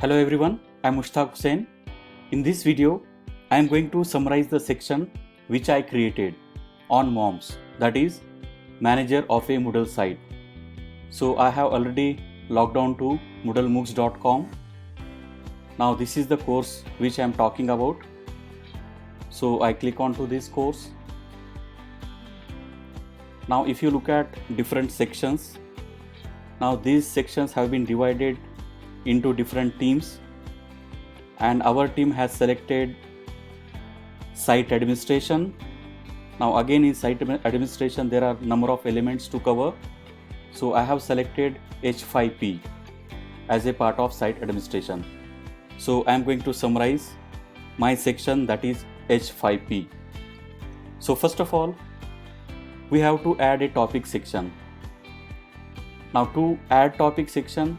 Hello everyone, I am Mushtaq Hussain. In this video, I am going to summarize the section which I created on MOMS, that is Manager of a Moodle site. So I have already logged on to moodlemoocs.com. Now this is the course which I am talking about. So I click onto this course. Now if you look at different sections, now these sections have been divided into different teams, and our team has selected site administration. Now again in site administration there are number of elements to cover, so I have selected H5P as a part of site administration. So I am going to summarize my section, that is H5P. So first of all, we have to add a topic section. Now to add topic section,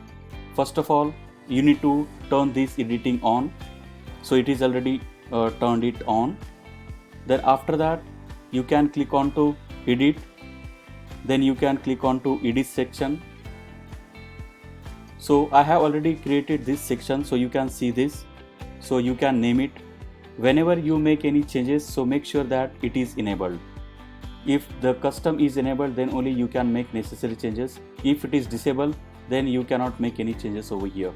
first of all, you need to turn this editing on. So it is already turned it on. Then after that, you can click on to edit. Then you can click on to edit section. So I have already created this section, so you can see this. So you can name it. Whenever you make any changes, so make sure that it is enabled. If the custom is enabled, then only you can make necessary changes. If it is disabled, then you cannot make any changes over here.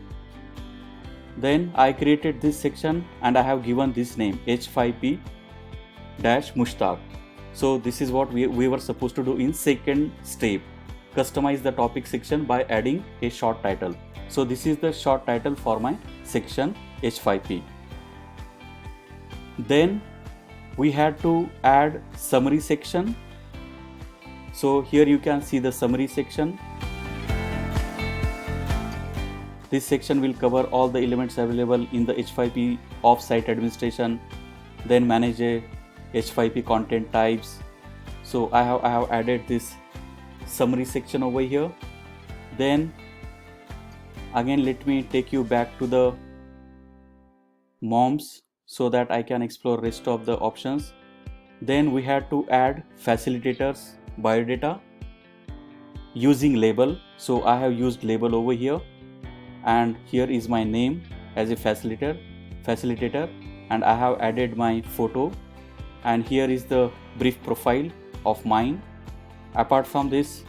Then I created this section and I have given this name H5P-Mushtaq. So this is what we were supposed to do in second step. Customize the topic section by adding a short title. So this is the short title for my section H5P. Then we had to add summary section. So here you can see the summary section. This section will cover all the elements available in the H5P of site administration, then manage a H5P content types. So I have added this summary section over here. Then again let me take you back to the MOMS so that I can explore rest of the options. Then we had to add facilitators biodata using label. So I have used label over here, and here is my name as a facilitator, and I have added my photo, and here is the brief profile of mine. Apart from this,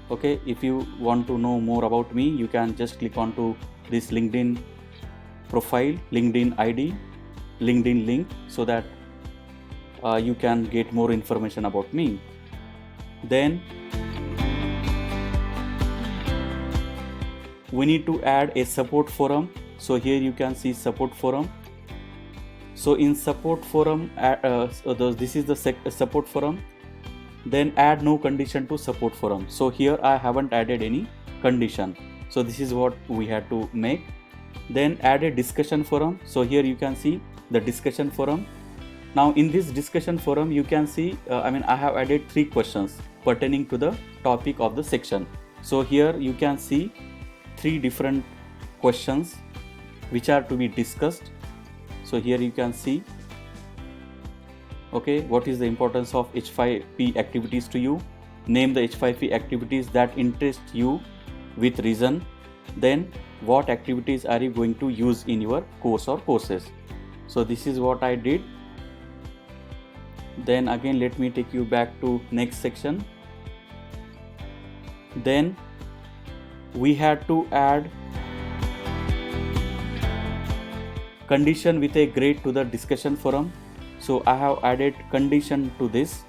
okay, if you want to know more about me, you can just click on to this LinkedIn profile, LinkedIn ID, LinkedIn link, so that you can get more information about me. Then we need to add a support forum. So here you can see support forum. So in support forum, this is the support forum. Then add no condition to support forum. So here I haven't added any condition. So this is what we had to make. Then add a discussion forum. So here you can see the discussion forum. Now in this discussion forum, you can see, I have added 3 questions pertaining to the topic of the section. So here you can see 3 different questions which are to be discussed. So here you can see, okay, what is the importance of H5P activities to you? Name the H5P activities that interest you with reason. Then what activities are you going to use in your course or courses? So this is what I did. Then again let me take you back to next section. Then we had to add condition with a grade to the discussion forum. So I have added condition to this.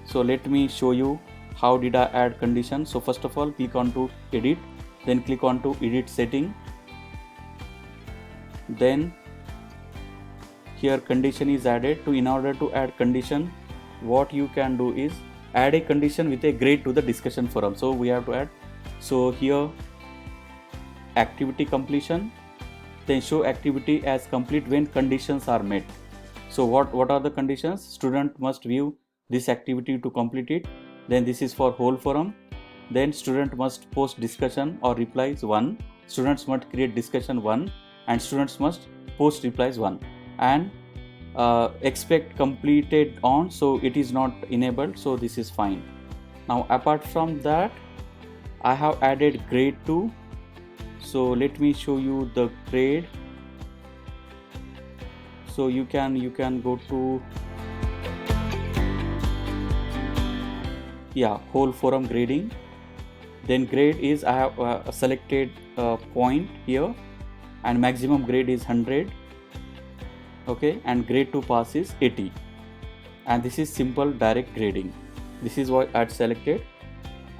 So let me show you how did I add condition. So first of all, click on to edit, then click on to edit setting. Then here condition is added. In order to add condition, what you can do is add a condition with a grade to the discussion forum. So we have to add, so here activity completion, then show activity as complete when conditions are met. So what are the conditions? Student must view this activity to complete it. Then this is for whole forum. Then student must post discussion or replies 1. Students must create discussion 1, and students must post replies 1. And expect completed on, so it is not enabled, so this is fine. Now apart from that, I have added grade 2. So let me show you the grade. So you can go to whole forum grading. Then grade is, I have selected point here, and maximum grade is 100. Okay, and grade to pass is 80, and this is simple direct grading. This is what I had selected,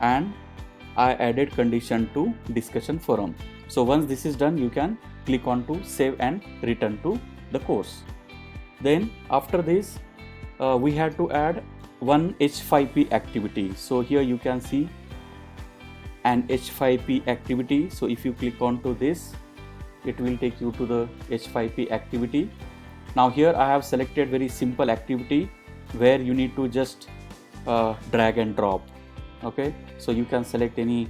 and I added condition to discussion forum. So once this is done, you can click on to save and return to the course. Then after this, we had to add one H5P activity. So here you can see an H5P activity. So if you click on to this, it will take you to the H5P activity. Now here I have selected very simple activity where you need to just drag and drop. Okay, so you can select any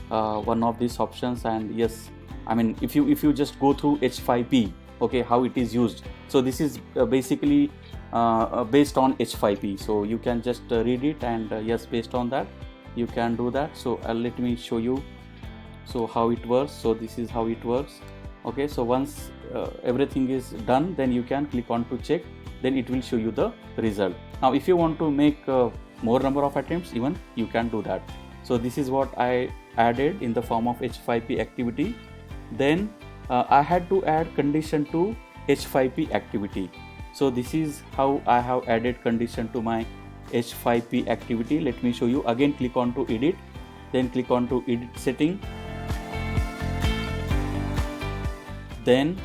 one of these options, and yes, I mean if you just go through H5P, okay, how it is used. So this is basically based on H5P, so you can just read it, and yes, based on that you can do that. So let me show you so how it works. So this is how it works. Okay, so once everything is done, then you can click on to check, then it will show you the result. Now if you want to make more number of attempts, even you can do that. So this is what I added in the form of H5P activity. Then I had to add condition to H5P activity. So this is how I have added condition to my H5P activity. Let me show you. Again, click on to edit, then click on to edit setting. Then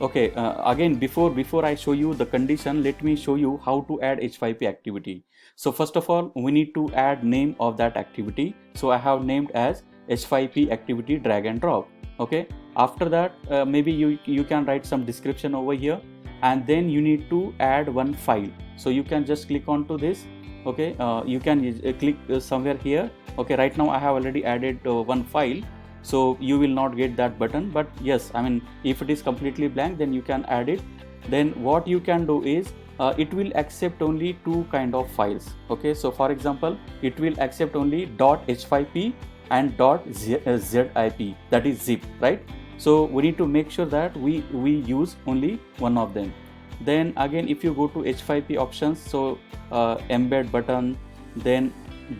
okay, again before I show you the condition, let me show you how to add H5P activity. So first of all, we need to add name of that activity. So I have named as H5P activity drag and drop. Okay, after that maybe you can write some description over here, and then you need to add one file. So you can just click on to this. Okay, you can click somewhere here. Okay, right now I have already added one file, so you will not get that button, but yes, I mean if it is completely blank, then you can add it. Then what you can do is it will accept only two kind of files. Okay, so for example, it will accept only .h5p and .zip, that is zip, right? So we need to make sure that we use only one of them. Then again, if you go to H5P options, so embed button, then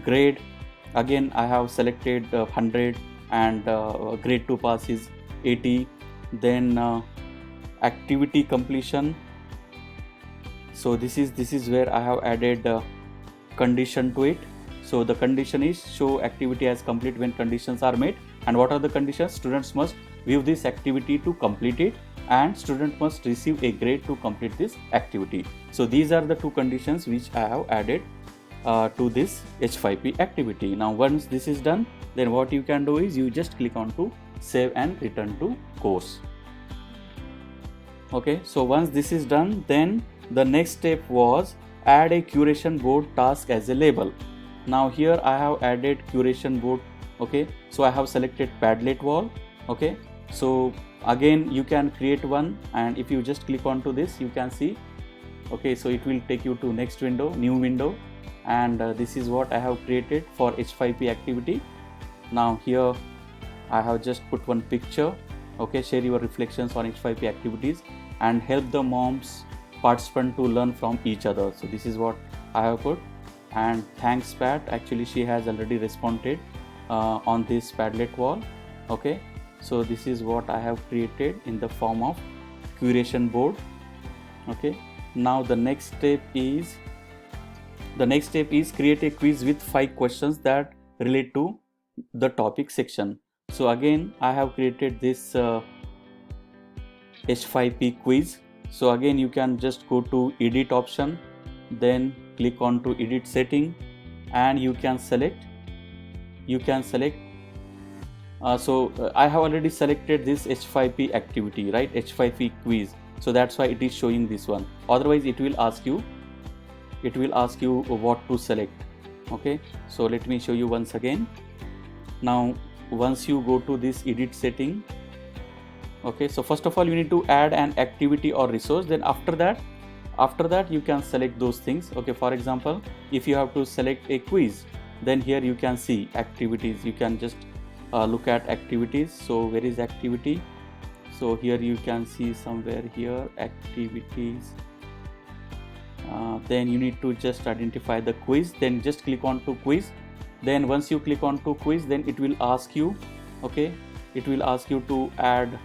grade, again I have selected 100, and grade to pass is 80. Then activity completion, so this is where I have added condition to it. So the condition is show activity as complete when conditions are met. And what are the conditions? Students must view this activity to complete it, and student must receive a grade to complete this activity. So these are the two conditions which I have added to this H5P activity. Now once this is done, then what you can do is you just click on to save and return to course. Okay, so once this is done, then the next step was add a curation board task as a label. Now here I have added curation board. Okay, so I have selected Padlet wall. Okay, so again you can create one, and if you just click on to this, you can see. Okay, so it will take you to next window, new window, and this is what I have created for H5P activity. Now here I have just put one picture. Okay, share your reflections on H5P activities and help the moms participant to learn from each other. So this is what I have put, and thanks Pat, actually she has already responded on this Padlet wall. Okay, so this is what I have created in the form of curation board. Okay, now the next step is create a quiz with 5 questions that relate to the topic section. So again I have created this H5P quiz. So again you can just go to edit option, then click on to edit setting, and you can select I have already selected this H5P activity, right? H5P quiz. So that's why it is showing this one. Otherwise it will ask you what to select. Okay, so let me show you once again. Now once you go to this edit setting, okay, so first of all you need to add an activity or resource. Then after that you can select those things. Okay, for example, if you have to select a quiz, Then here you can see activities. You can just look at activities. So where is activity? So here you can see somewhere here activities. Then you need to just identify the quiz. Then just click on to quiz. Then once you click on to quiz, then it will ask you, okay, it will ask you to add,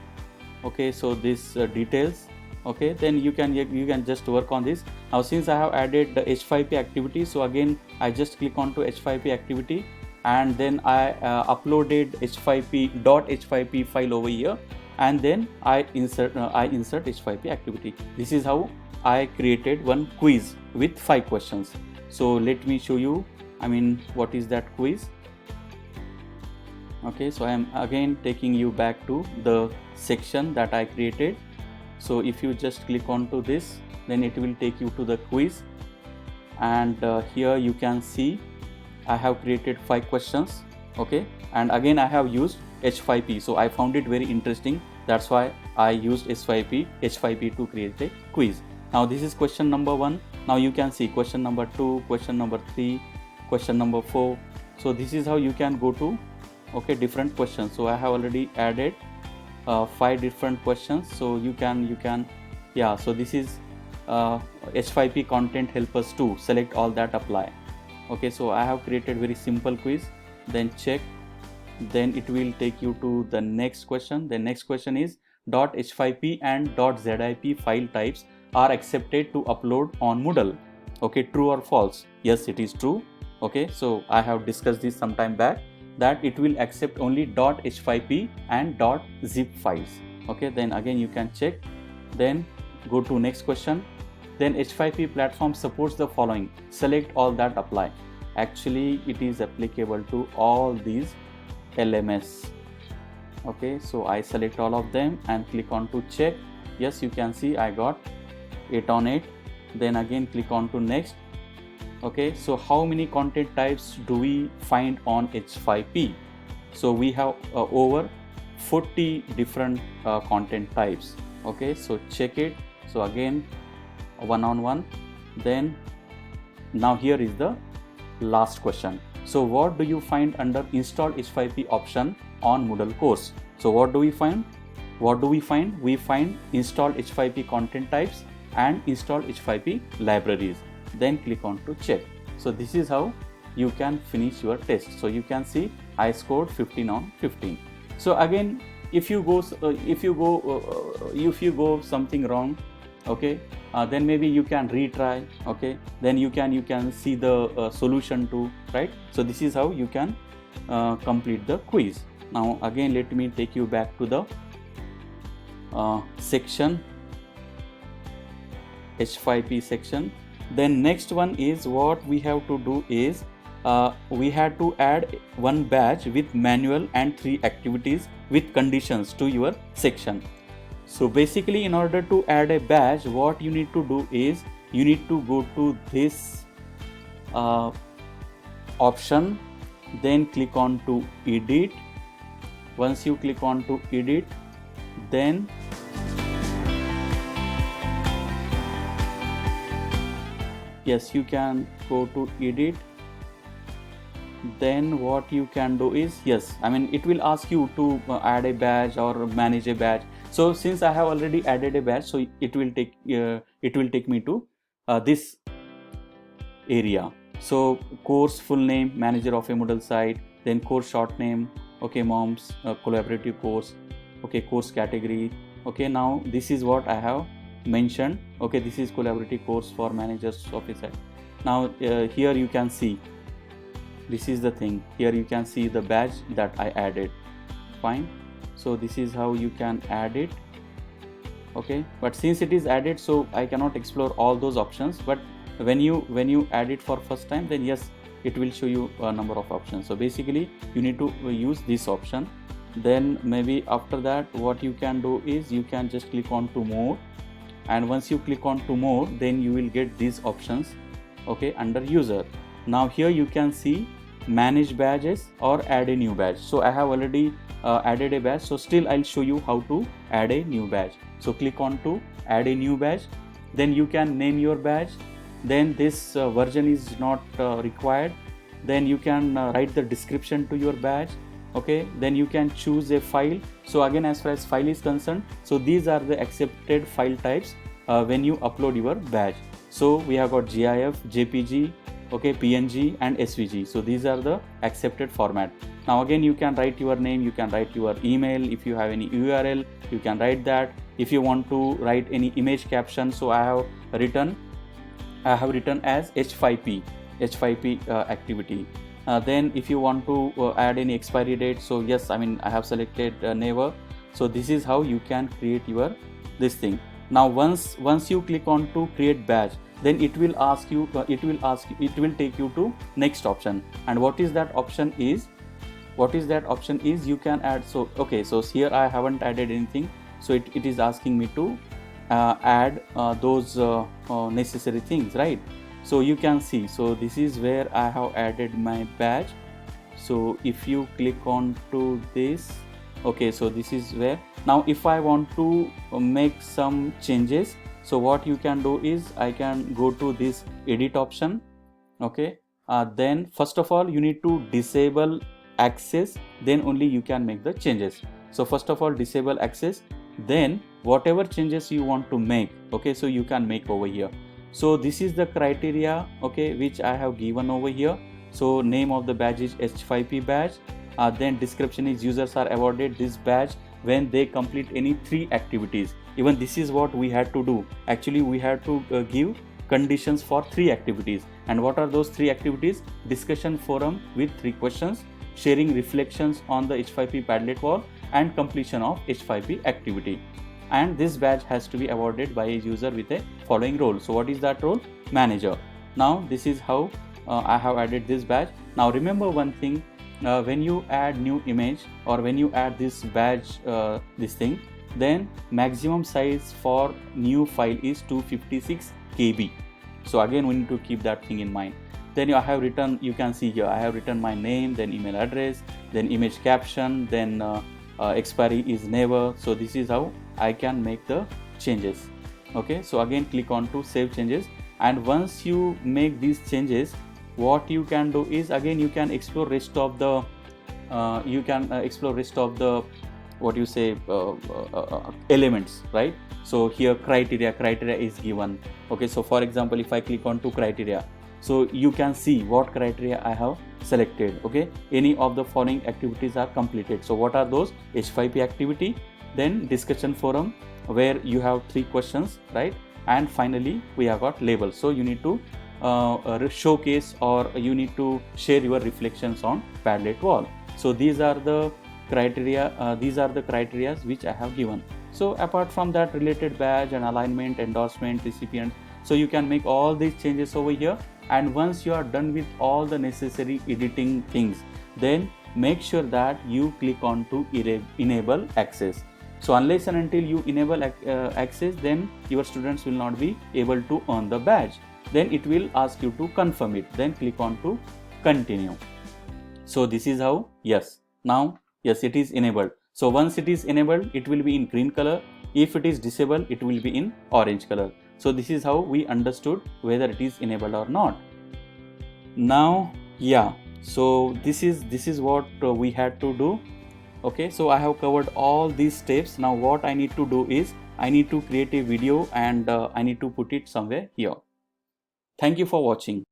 okay, so this details. Okay, then you can just work on this. Now since I have added the H5P activity, so again I just click on to H5P activity, and then I uploaded H5P file over here, and then I insert H5P activity. This is how I created one quiz with 5 questions. So let me show you, I mean, what is that quiz. Okay, so I am again taking you back to the section that I created. So if you just click on to this, then it will take you to the quiz, and here you can see I have created 5 questions. Okay, and again I have used H5P, so I found it very interesting. That's why I used H5P to create a quiz. Now this is question number 1. Now you can see question number 2, question number 3, question number 4. So this is how you can go to, okay, different questions. So I have already added 5 different questions. So you can yeah, so this is H5P content helpers 2. Select all that, apply. Okay, so I have created very simple quiz. Then check. Then it will take you to the next question. The next question is .h5p and .zip file types are accepted to upload on Moodle. Okay, true or false? Yes, it is true. Okay, so I have discussed this some time back, that it will accept only .h5p and .zip files. Okay, then again you can check. Then go to next question. Then H5P platform supports the following. Select all that, apply. Actually it is applicable to all these LMS. Okay, so I select all of them and click on to check. Yes, you can see I got 8 on 8. Then again click on to next. Okay, so how many content types do we find on H5P? So we have over 40 different content types. Okay, so check it. So again one on one. Then now here is the last question. So what do you find under install H5P option on Moodle course? So what do we find? We find install H5P content types and install H5P libraries. Then click on to check. So this is how you can finish your test. So you can see I scored 15 on 15. So again, if you go something wrong, okay, then maybe you can retry. Okay, then you can see the solution too, right? So this is how you can complete the quiz. Now again let me take you back to the section, H5P section. Then next one is what we have to do is we had to add one badge with manual and 3 activities with conditions to your section. So basically in order to add a badge, what you need to do is you need to go to this option, then click on to edit. Once you click on to edit, then yes, you can go to edit. Then what you can do is, yes, I mean it will ask you to add a badge or manage a badge. So since I have already added a badge, so it will take me to this area. So course full name, manager of a Moodle site, then course short name, okay, MOMS collaborative course, okay, course category. Okay, now this is what I have mentioned. Okay, this is collaborative course for managers of a site. Now here you can see, this is the thing. Here you can see the badge that I added. Fine. So this is how you can add it. Okay, but since it is added, so I cannot explore all those options. But when you add it for first time, then yes, it will show you a number of options. So basically you need to use this option. Then maybe after that what you can do is you can just click on to more, and once you click on to more, then you will get these options, okay, under user. Now here you can see manage badges or add a new badge. So I have already added a badge, so still I'll show you how to add a new badge. So click on to add a new badge, then you can name your badge. Then this version is not required, then you can write the description to your badge. Okay, then you can choose a file. So again, as far as file is concerned, so these are the accepted file types when you upload your badge. So we have got GIF, JPG, okay, PNG and SVG. So these are the accepted format. Now again, you can write your name, you can write your email. If you have any URL, you can write that. If you want to write any image caption, so I have written as H5P activity. Then if you want to add any expiry date, so yes, I mean I have selected never. So this is how you can create your this thing. Now once you click on to create badge, then it will ask you it will take you to next option. And what is that option is you can add. So okay, so here I haven't added anything, so it is asking me to add those necessary things, right? So you can see, so this is where I have added my badge. So if you click on to this, okay, so this is where. Now if I want to make some changes, so what you can do is I can go to this edit option. Okay, then first of all you need to disable access, then only you can make the changes. So first of all disable access, then whatever changes you want to make, okay, so you can make over here. So this is the criteria, okay, which I have given over here. So name of the badge is H5P badge. Then description is users are awarded this badge when they complete any 3 activities. Even this is what we had to do. Actually we had to give conditions for 3 activities. And what are those 3 activities? Discussion forum with 3 questions, sharing reflections on the H5P Padlet wall, and completion of H5P activity. And this badge has to be awarded by a user with a following role. So what is that role? Manager. Now this is how I have added this badge. Now remember one thing, when you add new image or when you add this badge this thing, then maximum size for new file is 256 KB. So again we need to keep that thing in mind. Then I have written, you can see here I have written my name, then email address, then image caption, then expiry is never. So this is how I can make the changes. Okay, so again click on to save changes, and once you make these changes, what you can do is again you can explore rest of the what you say elements, right? So here criteria is given. Okay, so for example if I click on to criteria, so you can see what criteria I have selected. Okay, any of the following activities are completed. So what are those? H5P activity, then discussion forum where you have 3 questions, right? And finally we have got label. So you need to showcase or you need to share your reflections on Padlet wall. So these are the criteria, which I have given. So apart from that, related badge and alignment, endorsement, recipient, so you can make all these changes over here. And once you are done with all the necessary editing things, then make sure that you click on to enable access. So unless and until you enable access, then your students will not be able to earn the badge. Then it will ask you to confirm it, then click on to continue. So this is how, yes, now yes, it is enabled. So once it is enabled, it will be in green color. If it is disabled, it will be in orange color. So this is how we understood whether it is enabled or not. Now yeah, so this is what we had to do. Okay, so I have covered all these steps. Now what I need to do is I need to create a video and I need to put it somewhere here. Thank you for watching.